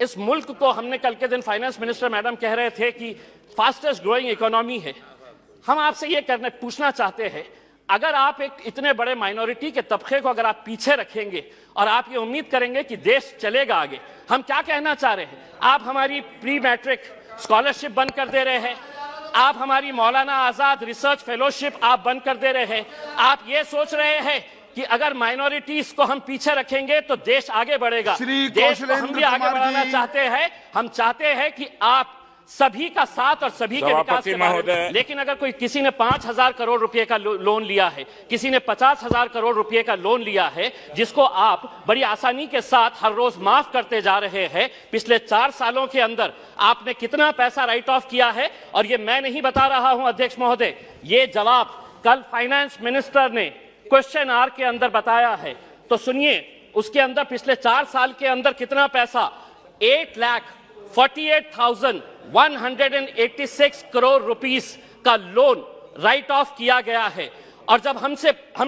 इस मुल्क को हमने कल के दिन फाइनेंस मिनिस्टर मैडम कह रहे थे कि फास्टेस्ट ग्रोइंग इकोनॉमी है। हम आपसे ये पूछना चाहते हैं, अगर आप एक इतने बड़े माइनॉरिटी के तबके को अगर आप पीछे रखेंगे और आप ये उम्मीद करेंगे कि देश चलेगा आगे, हम क्या कहना चाह रहे हैं? आप हमारी प्री मैट्रिक स्कॉलरशिप बंद कर दे रहे हैं, आप हमारी मौलाना आजाद रिसर्च फेलोशिप आप बंद कर दे रहे हैं। आप ये सोच रहे हैं कि अगर माइनॉरिटीज को हम पीछे रखेंगे तो देश आगे बढ़ेगा। देश को हम भी आगे बढ़ाना चाहते हैं। हम चाहते हैं कि आप सभी का साथ और सभी के विकास के बारे। लेकिन अगर कोई किसी ने 5,000 करोड़ रुपए का लोन लिया है, किसी ने 50,000 करोड़ रुपए का लोन लिया है, जिसको आप बड़ी आसानी के साथ हर रोज माफ करते जा रहे हैं, पिछले 4 सालों के अंदर आपने कितना पैसा राइट ऑफ किया है? और ये मैं नहीं बता रहा हूं अध्यक्ष महोदय, ये जवाब कल फाइनेंस मिनिस्टर ने क्वेश्चन आवर के अंदर बताया है। तो सुनिए, उसके अंदर पिछले 4 साल के अंदर कितना पैसा 8,48,186 करोड़ रुपीस का लोन राइट ऑफ किया गया है। और जब हम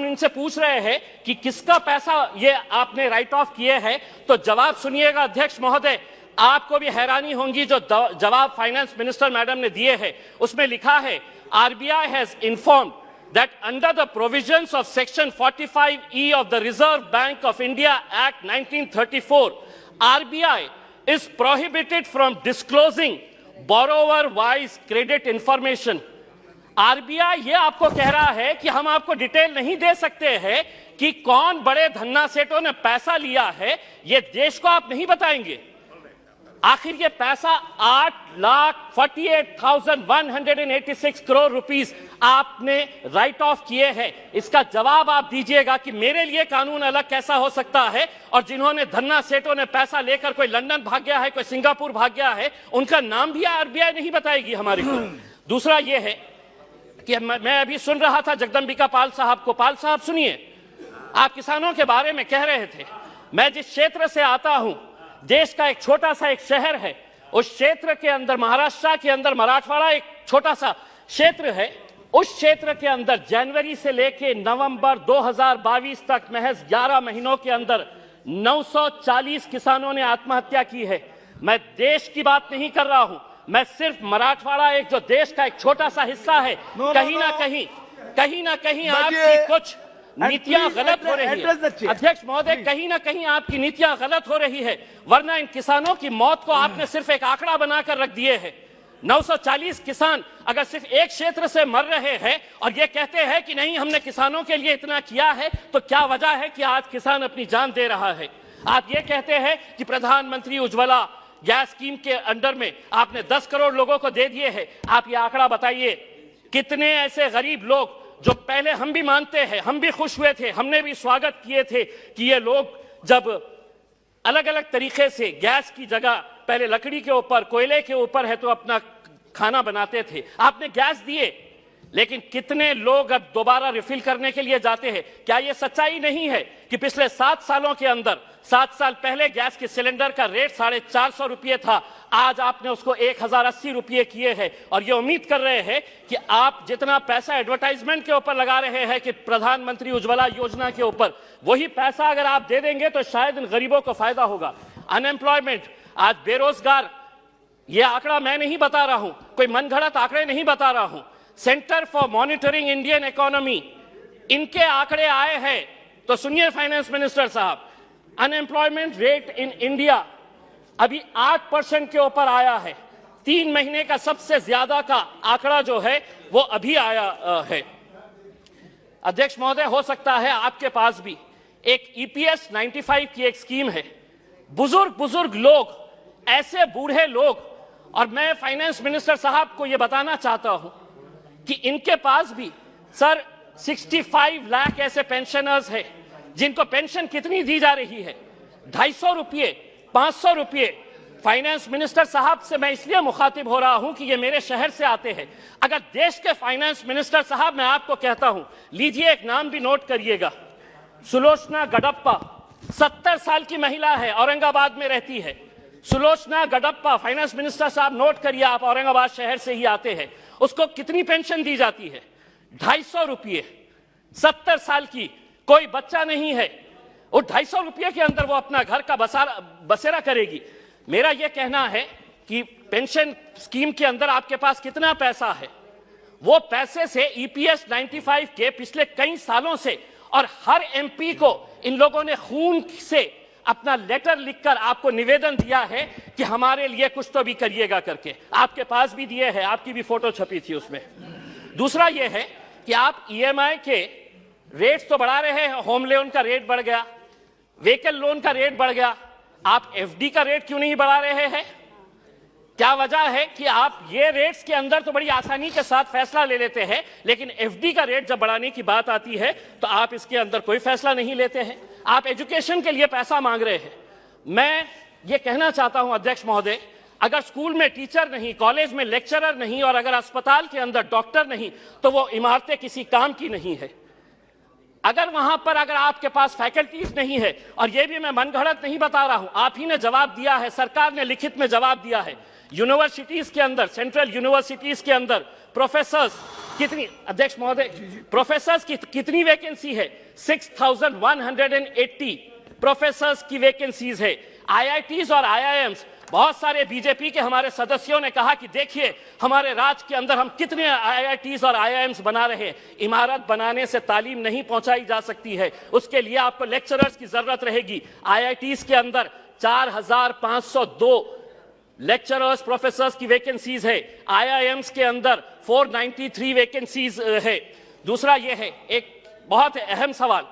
इनसे पूछ रहे हैं कि किसका पैसा ये आपने राइट ऑफ किए हैं, तो जवाब सुनिएगा अध्यक्ष महोदय, आपको भी हैरानी होगी जो जवाब फाइनेंस मिनिस्टर मैडम ने दिए हैं। उसमें लिखा है, RBI has informed that under the provisions of section 45E of the Reserve Bank of India Act 1934, RBI is prohibited from disclosing borrower-wise credit information. RBI ये आपको कह रहा है कि हम आपको डिटेल नहीं दे सकते हैं कि कौन बड़े धन्ना सेठों ने पैसा लिया है, ये देश को आप नहीं बताएंगे। आखिर ये पैसा 8,48,186 करोड़ रुपीस आपने राइट ऑफ किए हैं। इसका जवाब आप दीजिएगा कि मेरे लिए कानून अलग कैसा हो सकता है, और जिन्होंने धन्ना सेठों ने पैसा लेकर कोई लंदन भाग गया है, कोई सिंगापुर भाग गया है, उनका नाम भी आरबीआई नहीं बताएगी हमारे को। दूसरा ये है कि मैं अभी सुन रहा था जगदम्बिका पाल साहब को। पाल साहब सुनिए, आप किसानों के बारे में कह रहे थे। मैं जिस क्षेत्र से आता हूं, देश का एक छोटा सा एक शहर है, उस क्षेत्र के अंदर महाराष्ट्र के अंदर मराठवाड़ा एक छोटा सा क्षेत्र है। उस क्षेत्र के अंदर जनवरी से लेकर नवंबर 2022 तक महज 11 महीनों के अंदर 940 किसानों ने आत्महत्या की है। मैं देश की बात नहीं कर रहा हूं, मैं सिर्फ मराठवाड़ा एक जो देश का एक छोटा सा हिस्सा है, कहीं ना कहीं आपकी कुछ नीतियां गलत हो रही है अध्यक्ष महोदय, कहीं ना कहीं आपकी नीतियां गलत हो रही है। वरना इन किसानों की मौत को आपने सिर्फ एक आंकड़ा बनाकर रख दिए है। 940 किसान अगर सिर्फ एक क्षेत्र से मर रहे हैं और ये कहते हैं कि नहीं हमने किसानों के लिए इतना किया है, तो क्या वजह है कि आज किसान अपनी जान दे रहा है? आप ये कहते हैं कि प्रधानमंत्री उज्ज्वला गैस स्कीम के अंडर में आपने 10 करोड़ लोगों को दे दिए हैं। आप ये आंकड़ा बताइए, कितने ऐसे गरीब लोग जो पहले हम भी मानते हैं, हम भी खुश हुए थे, हमने भी स्वागत किए थे कि ये लोग जब अलग अलग तरीके से गैस की जगह पहले लकड़ी के ऊपर, कोयले के ऊपर है तो अपना खाना बनाते थे, आपने गैस दिए, लेकिन कितने लोग अब दोबारा रिफिल करने के लिए जाते हैं? क्या यह सच्चाई नहीं है कि पिछले 7 सालों के अंदर, 7 साल पहले गैस के सिलेंडर का रेट 450 रुपये था, आज आपने उसको 1080 रुपये किए हैं, और ये उम्मीद कर रहे हैं कि आप जितना पैसा एडवर्टाइजमेंट के ऊपर लगा रहे हैं कि प्रधानमंत्री उज्ज्वला योजना के ऊपर, वही पैसा अगर आप दे देंगे तो शायद इन गरीबों को फायदा होगा। अनएम्प्लॉयमेंट, आज बेरोजगार, ये आंकड़ा मैं नहीं बता रहा हूं, कोई मनगढ़ंत आंकड़े नहीं बता रहा हूं, centre for monitoring Indian economy इनके आंकड़े आए हैं। तो सुनिए फाइनेंस मिनिस्टर साहब, अनएम्प्लॉयमेंट रेट इन इंडिया अभी 8% के ऊपर आया है। 3 महीने का सबसे ज्यादा का आंकड़ा जो है वो अभी आया है। अध्यक्ष महोदय, हो सकता है आपके पास भी एक EPS 95 की एक स्कीम है। बुजुर्ग लोग, ऐसे बूढ़े लोग, और मैं फाइनेंस मिनिस्टर साहब को यह बताना चाहता हूं कि इनके पास भी सर 65 लाख ऐसे पेंशनर्स हैं जिनको पेंशन कितनी दी जा रही है? 250 रुपये, 500 रुपये। फाइनेंस मिनिस्टर साहब से मैं इसलिए मुखातिब हो रहा हूं कि ये मेरे शहर से आते हैं। अगर देश के फाइनेंस मिनिस्टर साहब, मैं आपको कहता हूं, लीजिए एक नाम भी नोट करिएगा, सुलोचना गडप्पा, 70 साल की महिला है, औरंगाबाद में रहती है। सुलोचना गडप्पा, फाइनेंस मिनिस्टर साहब नोट करिए, आप औरंगाबाद शहर से ही आते हैं। उसको कितनी पेंशन दी जाती है? 250 रुपये। 70 साल की, कोई बच्चा नहीं है, और 250 रुपये के अंदर वो अपना घर का बसेरा करेगी। मेरा यह कहना है कि पेंशन स्कीम के अंदर आपके पास कितना पैसा है, वो पैसे से ईपीएस 95 के पिछले कई सालों से और हर एमपी को इन लोगों ने खून से अपना लेटर लिखकर आपको निवेदन दिया है कि हमारे लिए कुछ तो भी करिएगा करके, आपके पास भी दिए हैं, आपकी भी फोटो छपी थी उसमें। दूसरा यह है कि आप ईएमआई के रेट्स तो बढ़ा रहे हैं, होम लोन का रेट बढ़ गया, व्हीकल लोन का रेट बढ़ गया, आप एफडी का रेट क्यों नहीं बढ़ा रहे हैं? क्या वजह है कि आप ये रेट्स के अंदर तो बड़ी आसानी के साथ फैसला ले लेते हैं, लेकिन एफडी का रेट जब बढ़ाने की बात आती है तो आप इसके अंदर कोई फैसला नहीं लेते हैं। आप एजुकेशन के लिए पैसा मांग रहे हैं। मैं ये कहना चाहता हूं अध्यक्ष महोदय, अगर स्कूल में टीचर नहीं, कॉलेज में लेक्चरर नहीं और अगर अस्पताल के अंदर डॉक्टर नहीं तो वो इमारतें किसी काम की नहीं है। अगर वहां पर अगर आपके पास फैकल्टीज नहीं है, और ये भी मैं मनगढ़ंत नहीं बता रहा हूं, आप ही ने जवाब दिया है, सरकार ने लिखित में जवाब दिया है, यूनिवर्सिटीज के अंदर, सेंट्रल यूनिवर्सिटीज के अंदर प्रोफेसर्स कितनी, अध्यक्ष महोदय, प्रोफेसर्स की कितनी वैकेंसी है? 6180 प्रोफेसर्स की वैकेंसीज है। आईआईटीज और आईआईएम्स, बहुत सारे बीजेपी के हमारे सदस्यों ने कहा कि देखिए हमारे राज्य के अंदर हम कितने आईआईटीज और आईआईएम्स बना रहे हैं। इमारत बनाने से तालीम नहीं पहुंचाई जा सकती है, उसके लिए आपको लेक्चरर्स की जरूरत रहेगी। आईआईटीज के अंदर 4502 लेक्चरर्स प्रोफेसर्स की वैकेंसीज है, आईआईएम्स के अंदर 493 वैकेंसीज है। दूसरा ये है एक बहुत अहम सवाल,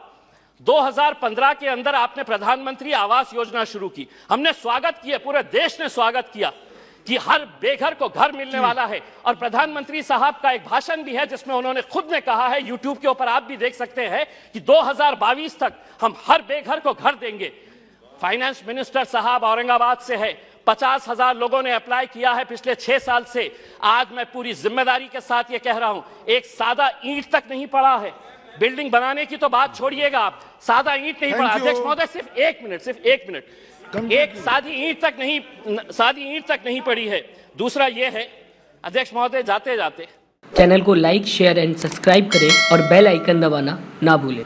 2015 के अंदर आपने प्रधानमंत्री आवास योजना शुरू की, हमने स्वागत किया, पूरे देश ने स्वागत किया कि हर बेघर को घर मिलने वाला है। और प्रधानमंत्री साहब का एक भाषण भी है जिसमें उन्होंने खुद ने कहा है, यूट्यूब के ऊपर आप भी देख सकते हैं, कि 2022 तक हम हर बेघर को घर देंगे। फाइनेंस मिनिस्टर साहब औरंगाबाद से है, 50,000 लोगों ने अप्लाई किया है पिछले 6 साल से। आज मैं पूरी जिम्मेदारी के साथ ये कह रहा हूं, एक सादा ईंट तक नहीं पड़ा है। बिल्डिंग बनाने की तो बात छोड़िएगा आप, सादा ईंट नहीं पड़ा। अध्यक्ष महोदय सिर्फ एक मिनट, एक सादी ईंट तक नहीं पड़ी है। दूसरा ये है अध्यक्ष महोदय, जाते जाते चैनल को लाइक, शेयर एंड सब्सक्राइब करें और बेल आइकन दबाना ना भूलें।